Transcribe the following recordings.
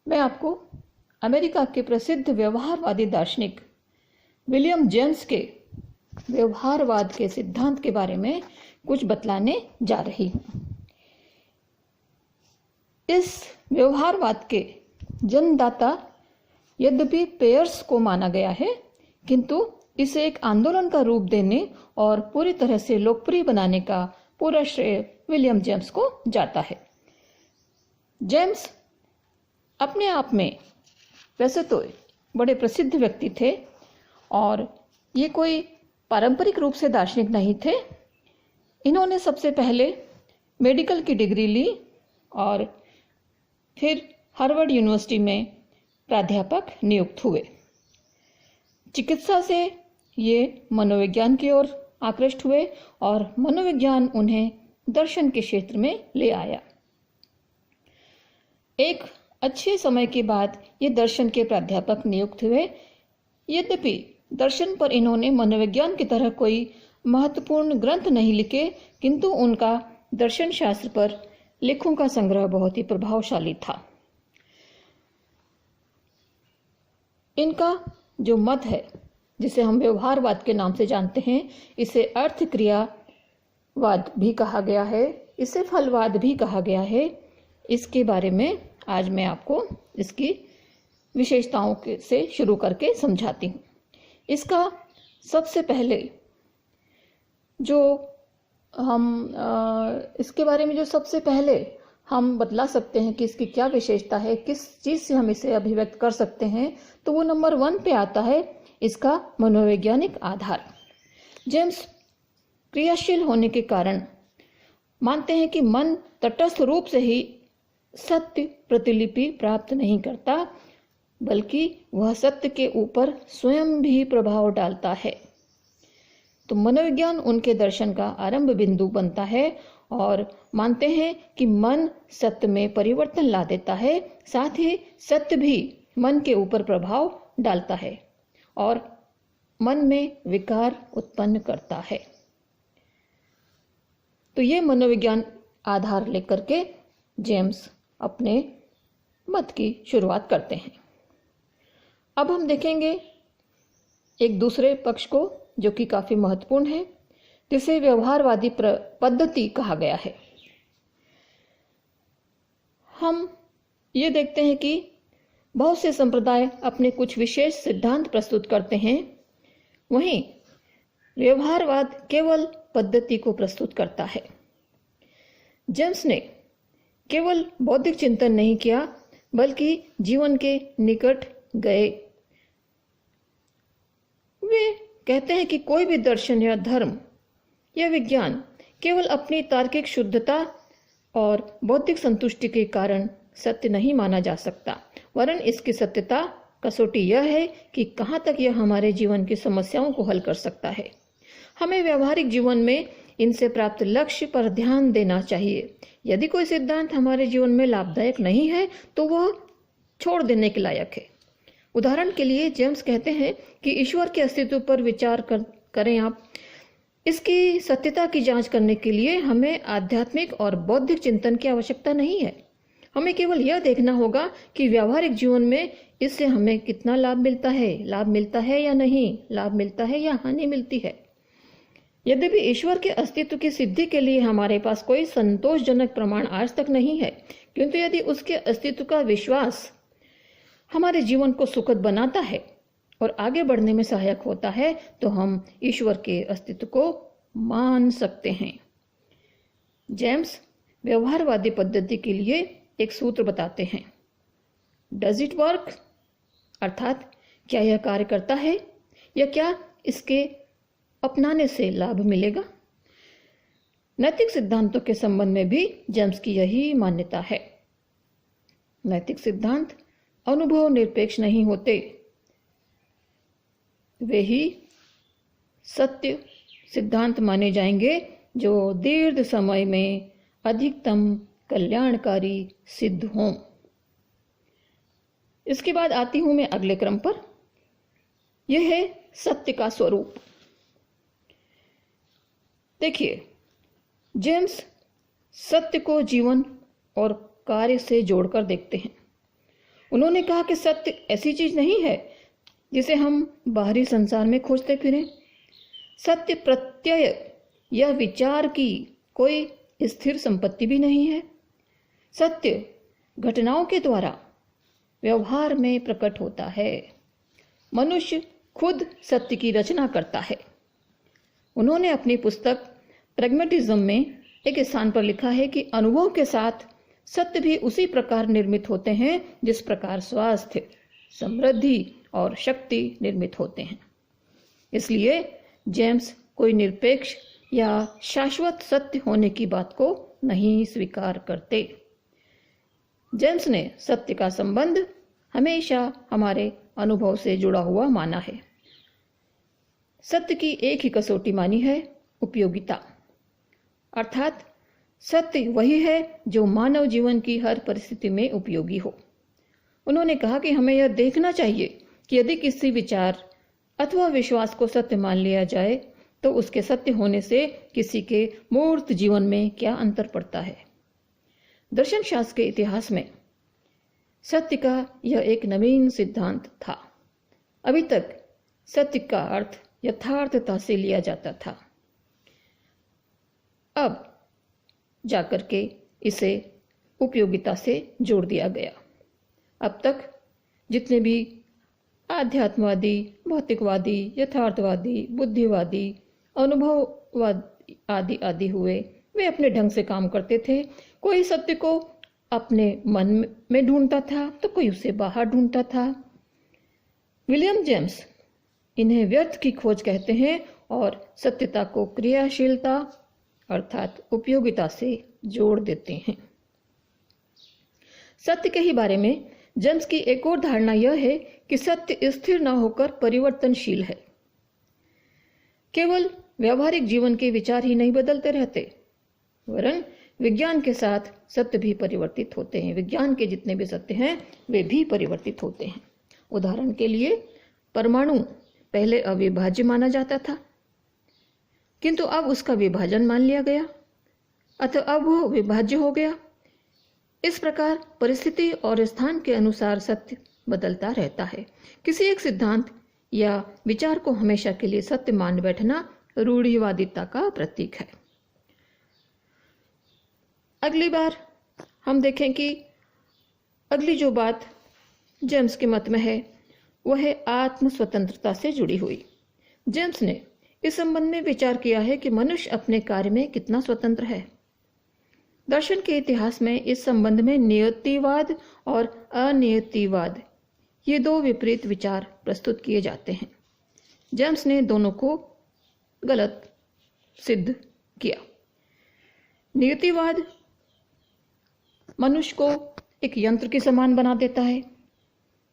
मैं आपको अमेरिका के प्रसिद्ध व्यवहारवादी दार्शनिक विलियम जेम्स के व्यवहारवाद के सिद्धांत के बारे में कुछ बतलाने जा रही हूँ। इस व्यवहारवाद के जन्मदाता यद्यपि पेयर्स को माना गया है, किंतु इसे एक आंदोलन का रूप देने और पूरी तरह से लोकप्रिय बनाने का पूरा श्रेय विलियम जेम्स को जाता है। जेम्स अपने आप में वैसे तो बड़े प्रसिद्ध व्यक्ति थे और ये कोई पारंपरिक रूप से दार्शनिक नहीं थे। इन्होंने सबसे पहले मेडिकल की डिग्री ली और फिर हार्वर्ड यूनिवर्सिटी में प्राध्यापक नियुक्त हुए। चिकित्सा से ये मनोविज्ञान की ओर आकृष्ट हुए और मनोविज्ञान उन्हें दर्शन के क्षेत्र में ले आया। एक अच्छे समय के बाद ये दर्शन के प्राध्यापक नियुक्त हुए। यद्यपि दर्शन पर इन्होंने मनोविज्ञान की तरह कोई महत्वपूर्ण ग्रंथ नहीं लिखे, किंतु उनका दर्शन शास्त्र पर लेखों का संग्रह बहुत ही प्रभावशाली था। इनका जो मत है, जिसे हम व्यवहारवाद के नाम से जानते हैं, इसे अर्थ क्रियावाद भी कहा गया है, इसे फलवाद भी कहा गया है। इसके बारे में आज मैं आपको इसकी विशेषताओं से शुरू करके समझाती हूँ। इसका सबसे पहले इसके बारे में जो सबसे पहले हम बतला सकते हैं कि इसकी क्या विशेषता है, किस चीज़ से हम इसे अभिव्यक्त कर सकते हैं, तो वो नंबर 1 पे आता है इसका मनोवैज्ञानिक आधार। जेम्स क्रियाशील होने के कारण मानते हैं कि मन तटस्थ रूप से ही सत्य प्रतिलिपि प्राप्त नहीं करता, बल्कि वह सत्य के ऊपर स्वयं भी प्रभाव डालता है। तो मनोविज्ञान उनके दर्शन का आरंभ बिंदु बनता है और मानते हैं कि मन सत्य में परिवर्तन ला देता है, साथ ही सत्य भी मन के ऊपर प्रभाव डालता है और मन में विकार उत्पन्न करता है। तो ये मनोविज्ञान आधार लेकर के जेम्स अपने मत की शुरुआत करते हैं। अब हम देखेंगे एक दूसरे पक्ष को, जो कि काफी महत्वपूर्ण है, जिसे व्यवहारवादी पद्धति कहा गया है। हम ये देखते हैं कि बहुत से संप्रदाय अपने कुछ विशेष सिद्धांत प्रस्तुत करते हैं, वहीं व्यवहारवाद केवल पद्धति को प्रस्तुत करता है। जेम्स ने केवल बौद्धिक चिंतन नहीं किया, बल्कि जीवन के निकट गए। वे कहते हैं कि कोई भी दर्शन या धर्म या विज्ञान केवल अपनी तार्किक शुद्धता और बौद्धिक संतुष्टि के कारण सत्य नहीं माना जा सकता, वरन इसकी सत्यता कसौटी यह है कि कहाँ तक यह हमारे जीवन की समस्याओं को हल कर सकता है। हमें व्यवहारिक जीवन में इनसे प्राप्त लक्ष्य पर ध्यान देना चाहिए। यदि कोई सिद्धांत हमारे जीवन में लाभदायक नहीं है, तो वह छोड़ देने के लायक है। उदाहरण के लिए जेम्स कहते हैं कि ईश्वर के अस्तित्व पर विचार करें आप। इसकी सत्यता की जांच करने के लिए हमें आध्यात्मिक और बौद्धिक चिंतन की आवश्यकता नहीं है। हमें केवल यह देखना होगा कि व्यावहारिक जीवन में इससे हमें कितना लाभ मिलता है या नहीं, लाभ मिलता है या हानि मिलती है। यद्यपि ईश्वर के अस्तित्व की सिद्धि के लिए हमारे पास कोई संतोषजनक प्रमाण आज तक नहीं है, किंतु यदि उसके अस्तित्व का विश्वास हमारे जीवन को सुखद बनाता है और आगे बढ़ने में सहायक होता है, तो हम ईश्वर के अस्तित्व को मान सकते हैं। जेम्स व्यवहारवादी पद्धति के लिए एक सूत्र बताते हैं, डज इट वर्क, अर्थात क्या यह कार्य करता है या क्या इसके अपनाने से लाभ मिलेगा। नैतिक सिद्धांतों के संबंध में भी जेम्स की यही मान्यता है। नैतिक सिद्धांत अनुभव निरपेक्ष नहीं होते, वे ही सत्य सिद्धांत माने जाएंगे जो दीर्घ समय में अधिकतम कल्याणकारी सिद्ध हों। इसके बाद आती हूं मैं अगले क्रम पर, यह है सत्य का स्वरूप। देखिए, जेम्स सत्य को जीवन और कार्य से जोड़कर देखते हैं। उन्होंने कहा कि सत्य ऐसी चीज नहीं है जिसे हम बाहरी संसार में खोजते फिरें। सत्य प्रत्यय या विचार की कोई स्थिर संपत्ति भी नहीं है। सत्य घटनाओं के द्वारा व्यवहार में प्रकट होता है। मनुष्य खुद सत्य की रचना करता है। उन्होंने अपनी पुस्तक प्रैग्मेटिज्म में एक स्थान पर लिखा है कि अनुभव के साथ सत्य भी उसी प्रकार निर्मित होते हैं जिस प्रकार स्वास्थ्य, समृद्धि और शक्ति निर्मित होते हैं। इसलिए जेम्स कोई निरपेक्ष या शाश्वत सत्य होने की बात को नहीं स्वीकार करते। जेम्स ने सत्य का संबंध हमेशा हमारे अनुभव से जुड़ा हुआ माना है। सत्य की एक ही कसौटी मानी है, उपयोगिता। अर्थात सत्य वही है जो मानव जीवन की हर परिस्थिति में उपयोगी हो। उन्होंने कहा कि हमें यह देखना चाहिए कि यदि किसी विचार अथवा विश्वास को सत्य मान लिया जाए तो उसके सत्य होने से किसी के मूर्त जीवन में क्या अंतर पड़ता है। दर्शन शास्त्र के इतिहास में सत्य का यह एक नवीन सिद्धांत था। अभी तक सत्य का अर्थ यथार्थता से लिया जाता था। अब जाकर के इसे उपयोगिता से जोड़ दिया गया। अब तक जितने भी आध्यात्मवादी, भौतिकवादी, यथार्थवादी, बुद्धिवादी, अनुभववादी आदि आदि हुए, वे अपने ढंग से काम करते थे। कोई सत्य को अपने मन में ढूंढता था तो कोई उसे बाहर ढूंढता था। विलियम जेम्स इन्हें व्यर्थ की खोज कहते हैं और सत्यता को क्रियाशीलता अर्थात उपयोगिता से जोड़ देते हैं। सत्य के ही बारे में जेम्स की एक और धारणा यह है कि सत्य स्थिर न होकर परिवर्तनशील है। केवल व्यवहारिक जीवन के विचार ही नहीं बदलते रहते, वरन विज्ञान के साथ सत्य भी परिवर्तित होते हैं। विज्ञान के जितने भी सत्य हैं वे भी परिवर्तित होते हैं। उदाहरण के लिए परमाणु पहले अविभाज्य माना जाता था, किंतु अब उसका विभाजन मान लिया गया, अतः अब वो विभाज्य हो गया। इस प्रकार परिस्थिति और स्थान के अनुसार सत्य बदलता रहता है। किसी एक सिद्धांत या विचार को हमेशा के लिए सत्य मान बैठना रूढ़िवादिता का प्रतीक है। अगली बार हम देखें कि अगली जो बात जेम्स के मत में है वह है आत्म स्वतंत्रता से जुड़ी हुई। जेम्स ने इस संबंध में विचार किया है कि मनुष्य अपने कार्य में कितना स्वतंत्र है। दर्शन के इतिहास में इस संबंध में नियतिवाद और अनियतिवाद ये दो विपरीत विचार प्रस्तुत किए जाते हैं। जेम्स ने दोनों को गलत सिद्ध किया। नियतिवाद मनुष्य को एक यंत्र के समान बना देता है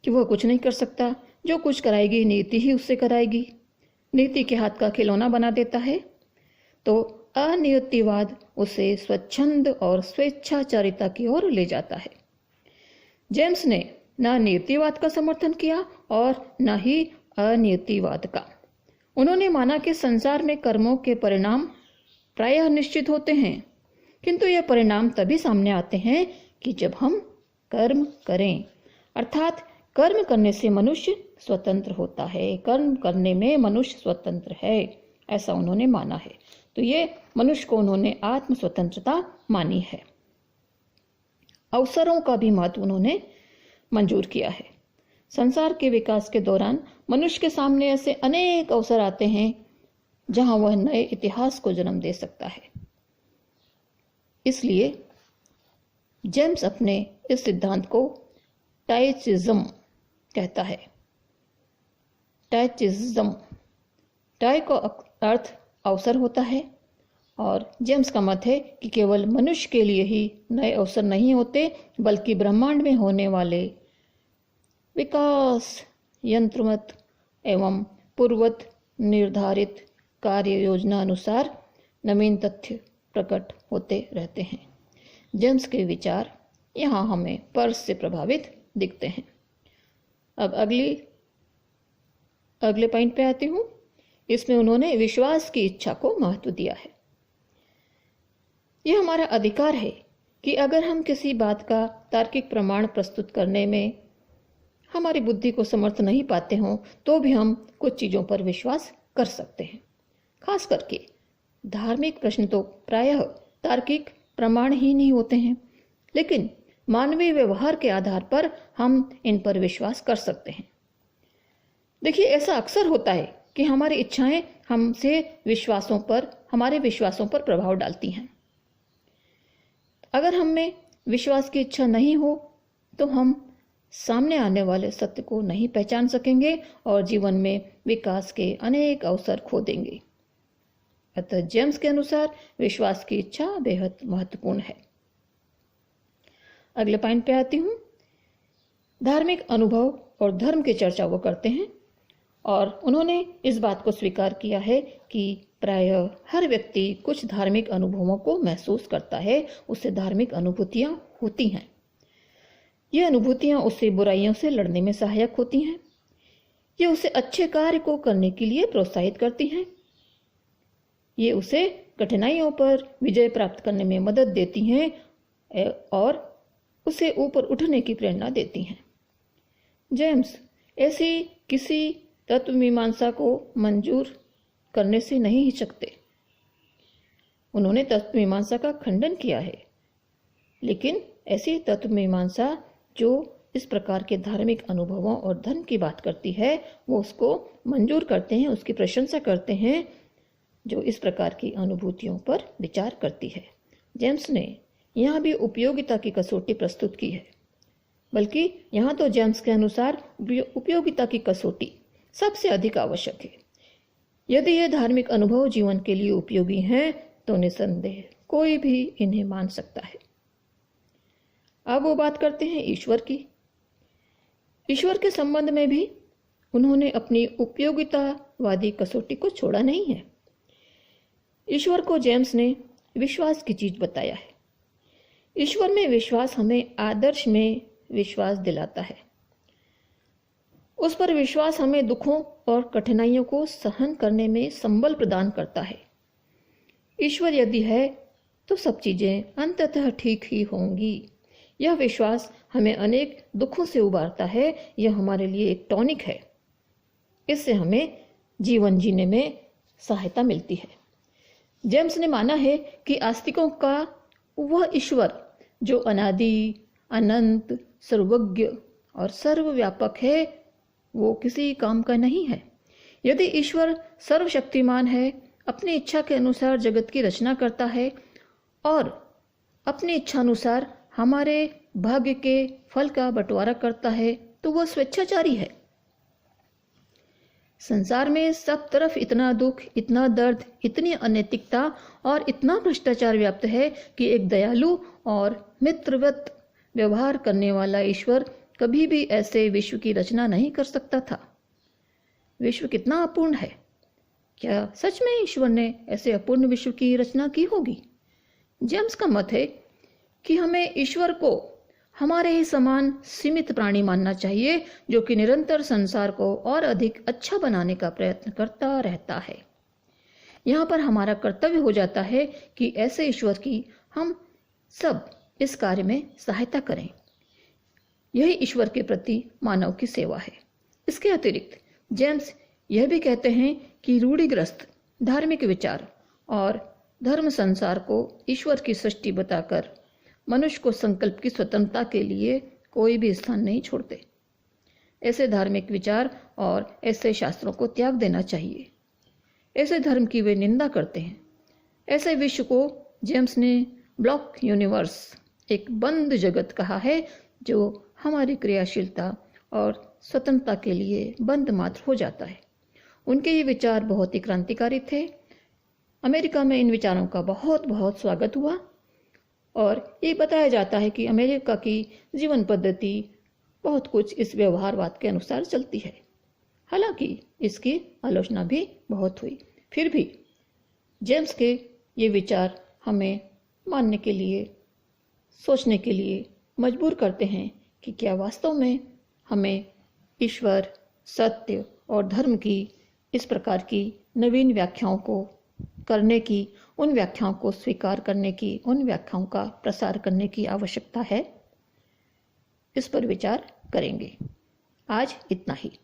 कि वह कुछ नहीं कर सकता, जो कुछ कराएगी नीति ही उससे कराएगी, नीति के हाथ का खिलौना बना देता है। तो अनियतिवाद उसे स्वच्छंद और स्वेच्छाचारिता की ओर ले जाता है। जेम्स ने न नियतिवाद का समर्थन किया और न ही अनियतिवाद का। उन्होंने माना कि संसार में कर्मों के परिणाम प्रायः निश्चित होते हैं, किंतु यह परिणाम तभी सामने आते हैं कि जब हम कर्म करें। अर्थात कर्म करने से मनुष्य स्वतंत्र होता है, कर्म करने में मनुष्य स्वतंत्र है, ऐसा उन्होंने माना है। तो ये मनुष्य को उन्होंने आत्म स्वतंत्रता मानी है। अवसरों का भी महत्व उन्होंने मंजूर किया है। संसार के विकास के दौरान मनुष्य के सामने ऐसे अनेक अवसर आते हैं जहां वह नए इतिहास को जन्म दे सकता है। इसलिए जेम्स अपने इस सिद्धांत को टाइचिज्म कहता है। टाइचिज्म, टाई का अर्थ अवसर होता है और जेम्स का मत है कि केवल मनुष्य के लिए ही नए अवसर नहीं होते, बल्कि ब्रह्मांड में होने वाले विकास यंत्रमत एवं पूर्वत निर्धारित कार्य योजना अनुसार नवीन तथ्य प्रकट होते रहते हैं। जेम्स के विचार यहाँ हमें पर्स से प्रभावित दिखते हैं। अब अगले पॉइंट पे आती हूँ। इसमें उन्होंने विश्वास की इच्छा को महत्व दिया है। यह हमारा अधिकार है कि अगर हम किसी बात का तार्किक प्रमाण प्रस्तुत करने में हमारी बुद्धि को समर्थ नहीं पाते हों तो भी हम कुछ चीज़ों पर विश्वास कर सकते हैं। खास करके धार्मिक प्रश्न तो प्रायः तार्किक प्रमाण ही नहीं होते हैं, लेकिन मानवीय व्यवहार के आधार पर हम इन पर विश्वास कर सकते हैं। देखिए, ऐसा अक्सर होता है कि हमारी इच्छाएं हमारे विश्वासों पर प्रभाव डालती हैं। अगर हम में विश्वास की इच्छा नहीं हो तो हम सामने आने वाले सत्य को नहीं पहचान सकेंगे और जीवन में विकास के अनेक अवसर खो देंगे। अतः जेम्स के अनुसार विश्वास की इच्छा बेहद महत्वपूर्ण है। अगले पॉइंट पे आती हूँ। धार्मिक अनुभव और धर्म की चर्चा वो करते हैं और उन्होंने इस बात को स्वीकार किया है कि प्रायः हर व्यक्ति कुछ धार्मिक अनुभवों को महसूस करता है, उससे धार्मिक अनुभूतियां होती हैं। ये अनुभूतियां उसे बुराइयों से लड़ने में सहायक होती हैं। ये उसे अच्छे कार्य को करने के लिए प्रोत्साहित करती हैं। ये उसे कठिनाइयों पर विजय प्राप्त करने में मदद देती हैं और उसे ऊपर उठने की प्रेरणा देती हैं। जेम्स ऐसी किसी तत्व मीमांसा को मंजूर करने से नहीं हिचकते। उन्होंने तत्व मीमांसा का खंडन किया है, लेकिन ऐसी तत्व मीमांसा जो इस प्रकार के धार्मिक अनुभवों और धर्म की बात करती है वो उसको मंजूर करते हैं, उसकी प्रशंसा करते हैं, जो इस प्रकार की अनुभूतियों पर विचार करती है। जेम्स ने यहाँ भी उपयोगिता की कसौटी प्रस्तुत की है, बल्कि यहाँ तो जेम्स के अनुसार उपयोगिता की कसौटी सबसे अधिक आवश्यक है। यदि ये धार्मिक अनुभव जीवन के लिए उपयोगी हैं तो निसंदेह कोई भी इन्हें मान सकता है। अब वो बात करते हैं ईश्वर की। ईश्वर के संबंध में भी उन्होंने अपनी उपयोगितावादी कसौटी को छोड़ा नहीं है। ईश्वर को जेम्स ने विश्वास की चीज बताया है। ईश्वर में विश्वास हमें आदर्श में विश्वास दिलाता है। उस पर विश्वास हमें दुखों और कठिनाइयों को सहन करने में संबल प्रदान करता है। ईश्वर यदि है तो सब चीजें अंततः ठीक ही होंगी। यह विश्वास हमें अनेक दुखों से उबारता है। यह हमारे लिए एक टॉनिक है। इससे हमें जीवन जीने में सहायता मिलती है। जेम्स ने माना है कि आस्तिकों का वह ईश्वर जो अनादि, अनंत, सर्वज्ञ और सर्वव्यापक है वो किसी काम का नहीं है। यदि ईश्वर सर्वशक्तिमान है, अपनी इच्छा के अनुसार जगत की रचना करता है और अपनी इच्छा अनुसार हमारे भाग्य के फल का बंटवारा करता है, तो वह स्वेच्छाचारी है। संसार में सब तरफ इतना दुख, इतना दर्द, इतनी अनैतिकता और इतना भ्रष्टाचार व्याप्त है कि एक दयालु और मित्रवत व्यवहार करने वाला ईश्वर कभी भी ऐसे विश्व की रचना नहीं कर सकता था। विश्व कितना अपूर्ण है। क्या सच में ईश्वर ने ऐसे अपूर्ण विश्व की रचना की होगी? जेम्स का मत है कि हमें ईश्वर को हमारे ही समान सीमित प्राणी मानना चाहिए, जो कि निरंतर संसार को और अधिक अच्छा बनाने का प्रयत्न करता रहता है। यहाँ पर हमारा कर्तव्य हो जाता है कि ऐसे ईश्वर की हम सब इस कार्य में सहायता करें। यही ईश्वर के प्रति मानव की सेवा है। इसके अतिरिक्त जेम्स यह भी कहते हैं कि रूढ़िग्रस्त धार्मिक विचार और धर्म संसार को ईश्वर की सृष्टि बताकर मनुष्य को संकल्प की स्वतंत्रता के लिए कोई भी स्थान नहीं छोड़ते। ऐसे धार्मिक विचार और ऐसे शास्त्रों को त्याग देना चाहिए। ऐसे धर्म की वे निंदा करते हैं। ऐसे विश्व को जेम्स ने ब्लॉक यूनिवर्स, एक बंद जगत कहा है, जो हमारी क्रियाशीलता और स्वतंत्रता के लिए बंद मात्र हो जाता है। उनके ये विचार बहुत ही क्रांतिकारी थे। अमेरिका में इन विचारों का बहुत बहुत स्वागत हुआ और ये बताया जाता है कि अमेरिका की जीवन पद्धति बहुत कुछ इस व्यवहारवाद के अनुसार चलती है। हालांकि इसकी आलोचना भी बहुत हुई, फिर भी जेम्स के ये विचार हमें मानने के लिए, सोचने के लिए मजबूर करते हैं कि क्या वास्तव में हमें ईश्वर, सत्य और धर्म की इस प्रकार की नवीन व्याख्याओं को करने की, उन व्याख्याओं को स्वीकार करने की, उन व्याख्याओं का प्रसार करने की आवश्यकता है। इस पर विचार करेंगे। आज इतना ही।